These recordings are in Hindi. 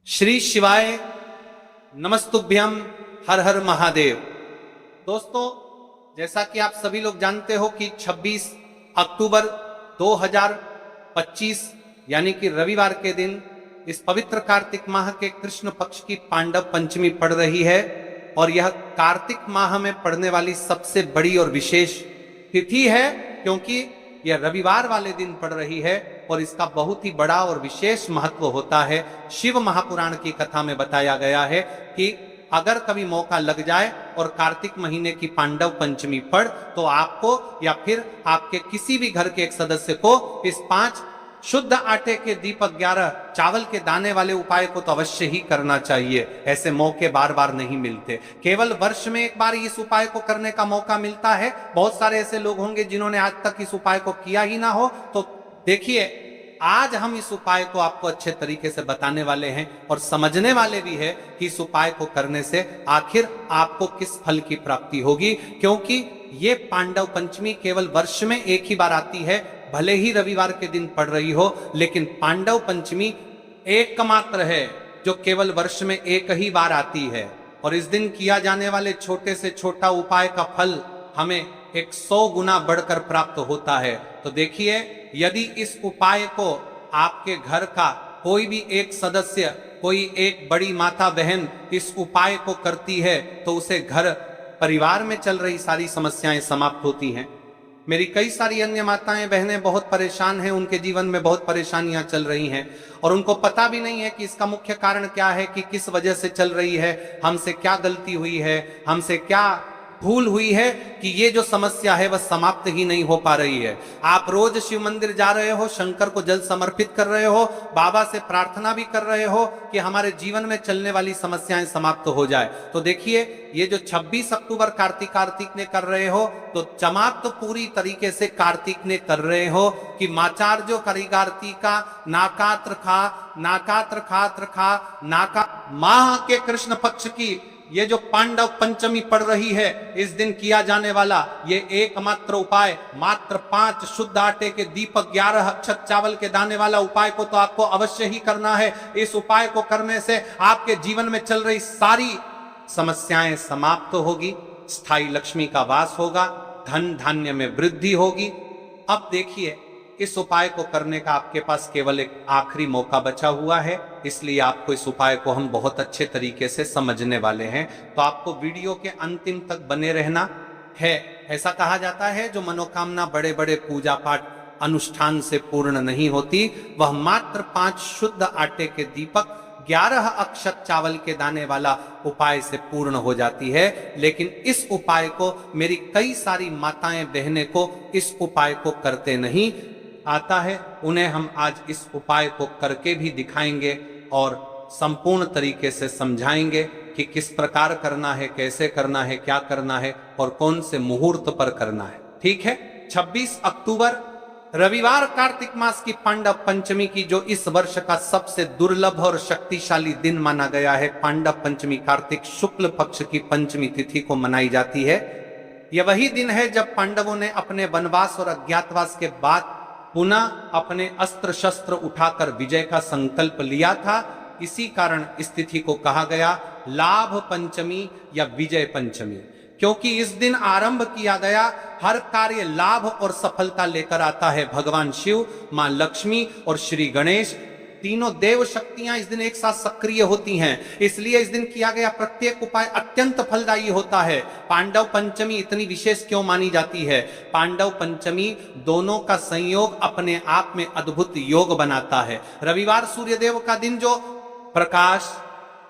श्री शिवाय नमस्तुभ्यम हर हर महादेव। दोस्तों, जैसा कि आप सभी लोग जानते हो कि 26 अक्टूबर 2025 यानी कि रविवार के दिन इस पवित्र कार्तिक माह के कृष्ण पक्ष की पांडव पंचमी पड़ रही है और यह कार्तिक माह में पड़ने वाली सबसे बड़ी और विशेष तिथि है, क्योंकि यह रविवार वाले दिन पड़ रही है और इसका बहुत ही बड़ा और विशेष महत्व होता है। शिव महापुराण की कथा में बताया गया है कि अगर कभी मौका लग जाए और कार्तिक महीने की पांडव पंचमी पड़ तो आपको या फिर आपके किसी भी घर के एक सदस्य को इस 5 शुद्ध आटे के दीपक 11 चावल के दाने वाले उपाय को तो अवश्य ही करना चाहिए। ऐसे मौके बार बार नहीं मिलते, केवल वर्ष में एक बार इस उपाय को करने का मौका मिलता है। बहुत सारे ऐसे लोग होंगे जिन्होंने आज तक इस उपाय को किया ही ना हो। तो देखिए, आज हम इस उपाय को आपको अच्छे तरीके से बताने वाले हैं और समझने वाले भी है कि इस उपाय को करने से आखिर आपको किस फल की प्राप्ति होगी, क्योंकि ये पांडव पंचमी केवल वर्ष में एक ही बार आती है। भले ही रविवार के दिन पड़ रही हो, लेकिन पांडव पंचमी एकमात्र है जो केवल वर्ष में एक ही बार आती है और इस दिन किया जाने वाले छोटे से छोटा उपाय का फल हमें 100 गुना बढ़कर प्राप्त होता है। तो देखिए, यदि इस उपाय को आपके घर का कोई भी एक सदस्य, कोई एक बड़ी माता बहन इस उपाय को करती है तो उसे घर परिवार में चल रही सारी समस्याएं समाप्त होती हैं। मेरी कई सारी अन्य माताएं बहनें बहुत परेशान हैं, उनके जीवन में बहुत परेशानियां चल रही हैं और उनको पता भी नहीं है कि इसका मुख्य कारण क्या है, कि किस वजह से चल रही है, हमसे क्या गलती हुई है, हमसे क्या भूल हुई है कि ये जो समस्या है वह समाप्त ही नहीं हो पा रही है। आप रोज शिव मंदिर जा रहे हो, शंकर को जल समर्पित कर रहे हो, बाबा से प्रार्थना भी कर रहे हो कि हमारे जीवन में चलने वाली समस्याएं समाप्त हो जाए। तो देखिए, ये जो 26 अक्टूबर कार्तिक ने कर रहे हो तो चमाप्त पूरी तरीके से कार्तिक ने कर रहे हो कि माचार जो करिगारती का नाकात्र खा नाका माह के कृष्ण पक्ष की ये जो पांडव पंचमी पड़ रही है, इस दिन किया जाने वाला ये एकमात्र उपाय, मात्र 5 शुद्ध आटे के दीपक 11 अक्षत चावल के दाने वाला उपाय को तो आपको अवश्य ही करना है। इस उपाय को करने से आपके जीवन में चल रही सारी समस्याएं समाप्त होगी, स्थायी लक्ष्मी का वास होगा, धन धान्य में वृद्धि होगी। अब देखिए, इस उपाय को करने का आपके पास केवल एक आखिरी मौका बचा हुआ है, इसलिए आपको इस उपाय को हम बहुत अच्छे तरीके से समझने वाले हैं। तो आपको वीडियो के अंतिम तक बने रहना है। ऐसा कहा जाता है, जो मनोकामना बड़े बड़े पूजा पाठ अनुष्ठान से पूर्ण नहीं होती, वह मात्र 5 शुद्ध आटे के दीपक 11 अक्षत चावल के दाने वाला उपाय से पूर्ण हो जाती है। लेकिन इस उपाय को मेरी कई सारी माताएं बहनें को इस उपाय को करते नहीं आता है, उन्हें हम आज इस उपाय को करके भी दिखाएंगे और संपूर्ण तरीके से समझाएंगे कि किस प्रकार करना है, कैसे करना है, क्या करना है और कौन से मुहूर्त पर करना है। ठीक है, 26 अक्टूबर रविवार कार्तिक मास की पांडव पंचमी की जो इस वर्ष का सबसे दुर्लभ और शक्तिशाली दिन माना गया है, पांडव पंचमी कार्तिक शुक्ल पक्ष की पंचमी तिथि को मनाई जाती है। यह वही दिन है जब पांडवों ने अपने वनवास और अज्ञातवास के बाद पुनः अपने अस्त्र शस्त्र उठाकर विजय का संकल्प लिया था। इसी कारण इस तिथि को कहा गया लाभ पंचमी या विजय पंचमी, क्योंकि इस दिन आरंभ किया गया हर कार्य लाभ और सफलता लेकर आता है। भगवान शिव, मां लक्ष्मी और श्री गणेश, तीनों देव शक्तियां इस दिन एक साथ सक्रिय होती हैं, इसलिए इस दिन किया गया प्रत्येक उपाय अत्यंत फलदायी होता है। पांडव पंचमी इतनी विशेष क्यों मानी जाती है? पांडव पंचमी दोनों का संयोग अपने आप में अद्भुत योग बनाता है। रविवार सूर्यदेव का दिन जो प्रकाश,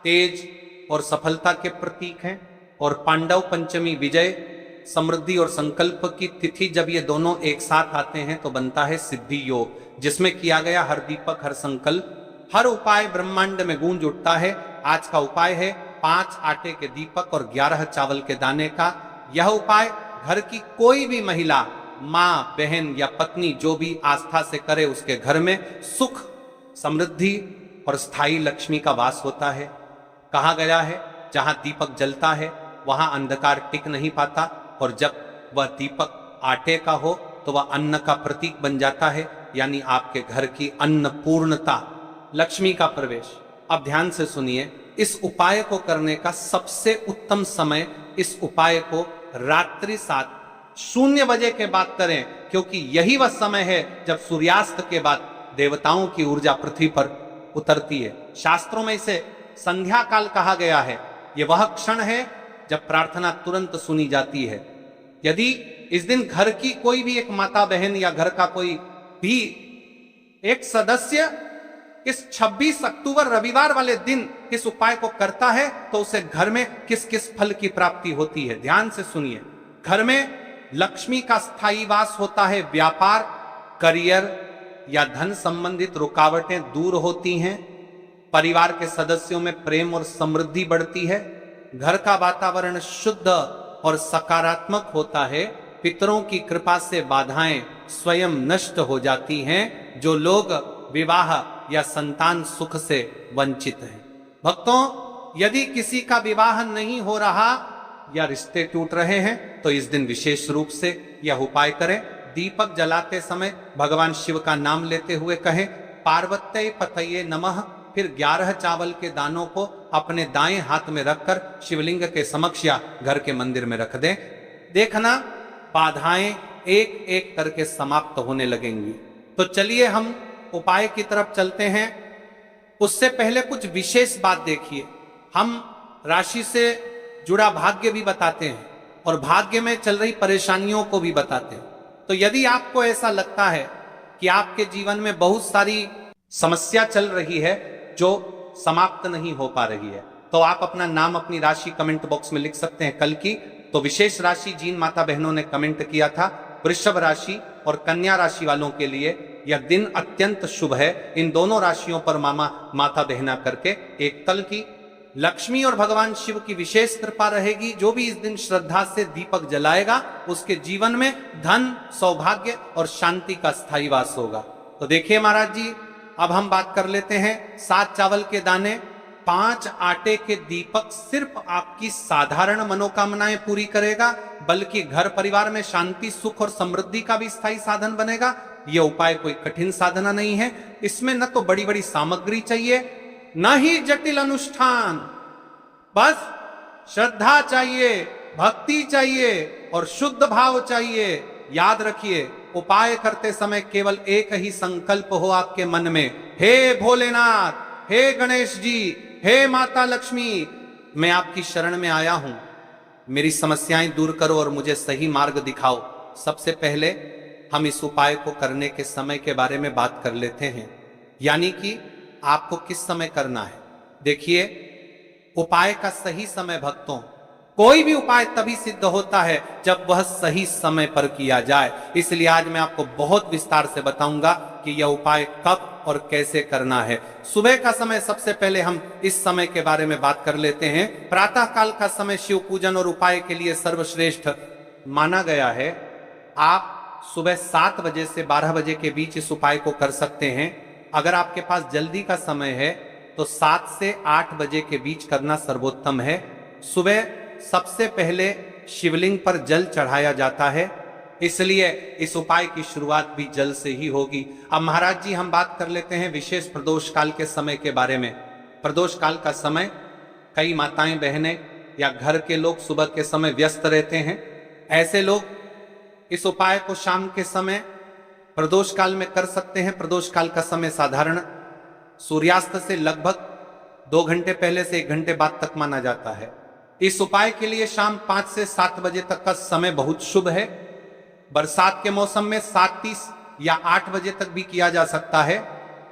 तेज और सफलता के प्रतीक हैं, और पांडव पंचमी विजय, समृद्धि और संकल्प की तिथि, जब ये दोनों एक साथ आते हैं तो बनता है सिद्धि योग, जिसमें किया गया हर दीपक, हर संकल्प, हर उपाय ब्रह्मांड में गूंज उठता है। आज का उपाय है 5 आटे के दीपक और 11 चावल के दाने का। यह उपाय घर की कोई भी महिला, माँ, बहन या पत्नी जो भी आस्था से करे, उसके घर में सुख, समृद्धि और स्थायी लक्ष्मी का वास होता है। कहा गया है, जहां दीपक जलता है वहां अंधकार टिक नहीं पाता, और जब वह दीपक आटे का हो तो वह अन्न का प्रतीक बन जाता है, यानी आपके घर की अन्नपूर्णता, लक्ष्मी का प्रवेश। अब ध्यान से सुनिए, इस उपाय को करने का सबसे उत्तम समय, इस उपाय को रात्रि 7:00 के बाद करें, क्योंकि यही वह समय है जब सूर्यास्त के बाद देवताओं की ऊर्जा पृथ्वी पर उतरती है। शास्त्रों में इसे संध्या काल कहा गया है। यह वह क्षण है जब प्रार्थना तुरंत सुनी जाती है। यदि इस दिन घर की कोई भी एक माता बहन या घर का कोई भी एक सदस्य इस 26 अक्टूबर रविवार वाले दिन इस उपाय को करता है, तो उसे घर में किस किस फल की प्राप्ति होती है, ध्यान से सुनिए। घर में लक्ष्मी का स्थायी वास होता है, व्यापार, करियर या धन संबंधित रुकावटें दूर होती हैं, परिवार के सदस्यों में प्रेम और समृद्धि बढ़ती है, घर का वातावरण शुद्ध और सकारात्मक होता है, पितरों की कृपा से बाधाएं स्वयं नष्ट हो जाती हैं, जो लोग विवाह या संतान सुख से वंचित हैं। भक्तों, यदि किसी का विवाह नहीं हो रहा या रिश्ते टूट रहे हैं, तो इस दिन विशेष रूप से यह उपाय करें। दीपक जलाते समय भगवान शिव का नाम लेते हुए कहें, पार्वत्यै पतये नमः, फिर 11 चावल के दानों को अपने दाएं हाथ में रखकर शिवलिंग के समक्ष या घर के मंदिर में रख दें। देखना, बाधाएं एक एक करके समाप्त होने लगेंगी। तो चलिए हम उपाय की तरफ चलते हैं। उससे पहले कुछ विशेष बात देखिए। हम राशि से जुड़ा भाग्य भी बताते हैं और भाग्य में चल रही परेशानियों को भी बताते हैं। तो यदि आपको ऐसा लगता है कि आपके जीवन में बहुत सारी समस्या चल रही है जो समाप्त नहीं हो पा रही है, तो आप अपना नाम, अपनी राशि कमेंट बॉक्स में लिख सकते हैं। कल की तो विशेष राशि जिन माता बहनों ने कमेंट किया था, वृषभ राशि और कन्या राशि वालों के लिए यह दिन अत्यंत शुभ है। इन दोनों राशियों पर माता बहना करके एक कल की लक्ष्मी और भगवान शिव की विशेष कृपा रहेगी। जो भी इस दिन श्रद्धा से दीपक जलाएगा, उसके जीवन में धन, सौभाग्य और शांति का स्थायी वास होगा। तो देखिए महाराज जी, अब हम बात कर लेते हैं। 7 चावल के दाने, 5 आटे के दीपक सिर्फ आपकी साधारण मनोकामनाएं पूरी करेगा, बल्कि घर परिवार में शांति, सुख और समृद्धि का भी स्थायी साधन बनेगा। यह उपाय कोई कठिन साधना नहीं है। इसमें न तो बड़ी बड़ी सामग्री चाहिए, न ही जटिल अनुष्ठान, बस श्रद्धा चाहिए, भक्ति चाहिए और शुद्ध भाव चाहिए। याद रखिए, उपाय करते समय केवल एक ही संकल्प हो आपके मन में, हे भोलेनाथ, हे गणेश जी, हे माता लक्ष्मी, मैं आपकी शरण में आया हूं, मेरी समस्याएं दूर करो और मुझे सही मार्ग दिखाओ। सबसे पहले हम इस उपाय को करने के समय के बारे में बात कर लेते हैं, यानी कि आपको किस समय करना है। देखिए, उपाय का सही समय भक्तों, कोई भी उपाय तभी सिद्ध होता है जब वह सही समय पर किया जाए। इसलिए आज मैं आपको बहुत विस्तार से बताऊंगा कि यह उपाय कब और कैसे करना है। सुबह का समय, सबसे पहले हम इस समय के बारे में बात कर लेते हैं। प्रातः काल का समय शिव पूजन और उपाय के लिए सर्वश्रेष्ठ माना गया है। आप सुबह 7 बजे से 12 बजे के बीच इस उपाय को कर सकते हैं। अगर आपके पास जल्दी का समय है तो 7 से 8 बजे के बीच करना सर्वोत्तम है। सुबह सबसे पहले शिवलिंग पर जल चढ़ाया जाता है, इसलिए इस उपाय की शुरुआत भी जल से ही होगी। अब महाराज जी, हम बात कर लेते हैं विशेष प्रदोष काल के समय के बारे में। प्रदोष काल का समय कई माताएं बहनें या घर के लोग सुबह के समय व्यस्त रहते हैं। ऐसे लोग इस उपाय को शाम के समय प्रदोष काल में कर सकते हैं। प्रदोष काल का समय साधारण सूर्यास्त से लगभग 2 घंटे पहले से 1 घंटे बाद तक माना जाता है। इस उपाय के लिए शाम 5 से 7 बजे तक का समय बहुत शुभ है। बरसात के मौसम में 7:30 या 8 बजे तक भी किया जा सकता है,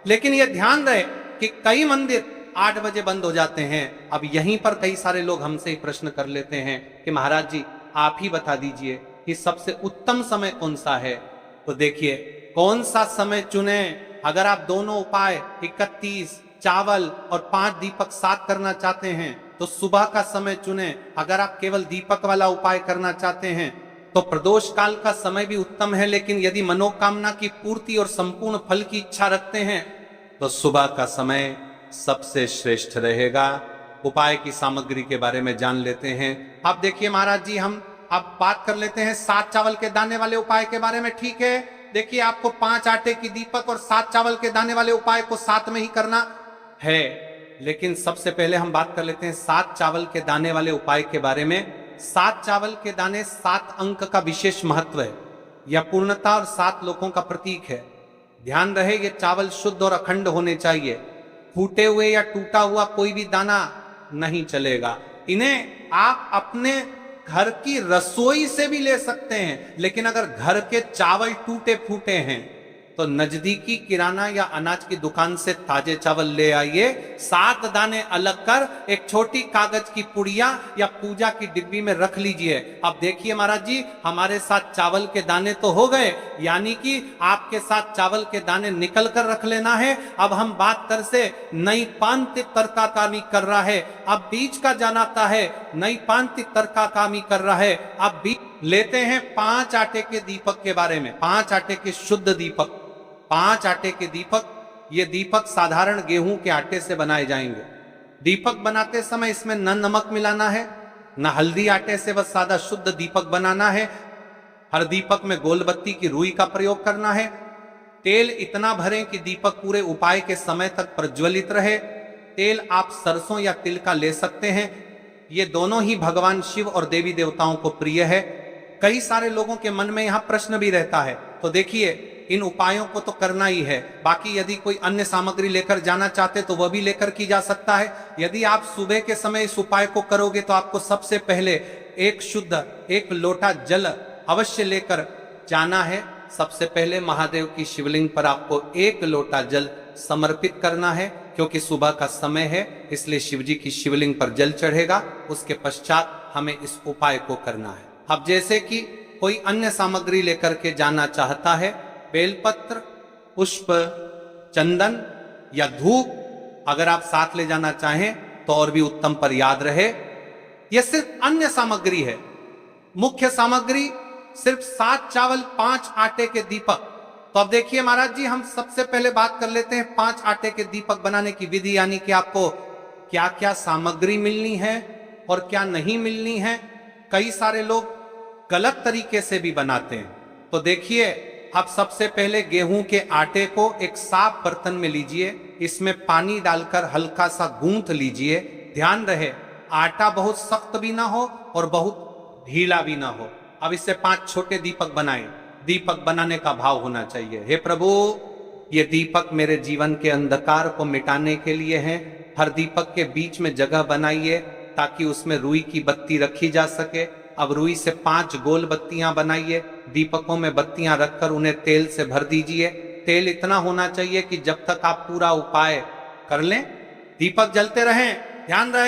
लेकिन यह ध्यान रहे कि कई मंदिर 8 बजे बंद हो जाते हैं। अब यहीं पर कई सारे लोग हमसे ही प्रश्न कर लेते हैं कि महाराज जी, आप ही बता दीजिए कि सबसे उत्तम समय कौन सा है। तो देखिए, कौन सा समय चुने। अगर आप दोनों उपाय 31 चावल और 5 दीपक साथ करना चाहते हैं तो सुबह का समय चुने। अगर आप केवल दीपक वाला उपाय करना चाहते हैं तो प्रदोष काल का समय भी उत्तम है, लेकिन यदि मनोकामना की पूर्ति और संपूर्ण फल की इच्छा रखते हैं तो सुबह का समय सबसे श्रेष्ठ रहेगा। उपाय की सामग्री के बारे में जान लेते हैं। अब देखिए महाराज जी, हम अब बात कर लेते हैं 7 चावल के दाने वाले उपाय के बारे में। ठीक है, देखिए, आपको 5 आटे की दीपक और 7 चावल के दाने वाले उपाय को साथ में ही करना है। लेकिन सबसे पहले हम बात कर लेते हैं 7 चावल के दाने वाले उपाय के बारे में। 7 चावल के दाने 7 अंक का विशेष महत्व है। यह पूर्णता और 7 लोकों का प्रतीक है। ध्यान रहे ये चावल शुद्ध और अखंड होने चाहिए। फूटे हुए या टूटा हुआ कोई भी दाना नहीं चलेगा। इन्हें आप अपने घर की रसोई से भी ले सकते हैं, लेकिन अगर घर के चावल टूटे फूटे हैं तो नजदीकी किराना या अनाज की दुकान से ताजे चावल ले आइए। 7 दाने अलग कर एक छोटी कागज की पुड़िया या पूजा की डिब्बी में रख लीजिए। अब देखिए महाराज जी, हमारे साथ चावल के दाने तो हो गए, यानी कि आपके साथ चावल के दाने निकल कर रख लेना है। अब हम बात कर से नई पांतिक तर्काकामी कर रहा है, अब बीच का जनाता है, नई पांतिक तर्काकामी कर रहा है। अब बीच लेते हैं 5 आटे के दीपक के बारे में। 5 आटे के शुद्ध दीपक, 5 आटे के दीपक। ये दीपक साधारण गेहूं के आटे से बनाए जाएंगे। दीपक बनाते समय इसमें न नमक मिलाना है, न हल्दी। आटे से बस सादा शुद्ध दीपक बनाना है। हर दीपक में गोलबत्ती की रुई का प्रयोग करना है। तेल इतना भरें कि दीपक पूरे उपाय के समय तक प्रज्वलित रहे। तेल आप सरसों या तिल का ले सकते हैं। ये दोनों ही भगवान शिव और देवी देवताओं को प्रिय है। कई सारे लोगों के मन में यहां प्रश्न भी रहता है, तो देखिए इन उपायों को तो करना ही है। बाकी यदि कोई अन्य सामग्री लेकर जाना चाहते तो वह भी लेकर की जा सकता है। यदि आप सुबह के समय इस उपाय को करोगे तो आपको सबसे पहले एक लोटा जल अवश्य लेकर जाना है। सबसे पहले महादेव की शिवलिंग पर आपको 1 लोटा जल समर्पित करना है, क्योंकि सुबह का समय है, इसलिए शिव जी की शिवलिंग पर जल चढ़ेगा। उसके पश्चात हमें इस उपाय को करना है। अब जैसे कि कोई अन्य सामग्री लेकर के जाना चाहता है, बेलपत्र, पुष्प, चंदन या धूप अगर आप साथ ले जाना चाहें तो और भी उत्तम, पर याद रहे यह सिर्फ अन्य सामग्री है। मुख्य सामग्री सिर्फ 7 चावल 5 आटे के दीपक। तो अब देखिए महाराज जी, हम सबसे पहले बात कर लेते हैं 5 आटे के दीपक बनाने की विधि, यानी कि आपको क्या क्या सामग्री मिलनी है और क्या नहीं मिलनी है। कई सारे लोग गलत तरीके से भी बनाते हैं। तो देखिए, आप सबसे पहले गेहूं के आटे को एक साफ बर्तन में लीजिए, इसमें पानी डालकर हल्का सा गूंथ लीजिए। ध्यान रहे आटा बहुत सख्त भी ना हो और बहुत ढीला भी ना हो। अब इससे 5 छोटे दीपक बनाएं। दीपक बनाने का भाव होना चाहिए, हे प्रभु ये दीपक मेरे जीवन के अंधकार को मिटाने के लिए है। हर दीपक के बीच में जगह बनाइए ताकि उसमें रुई की बत्ती रखी जा सके। अब रुई से 5 गोल बत्तियां बनाइए। दीपकों में बत्तियां रखकर उन्हें तेल से भर दीजिए। तेल इतना होना चाहिए कि जब तक आप पूरा उपाय कर लें दीपक जलते रहें। ध्यान रहे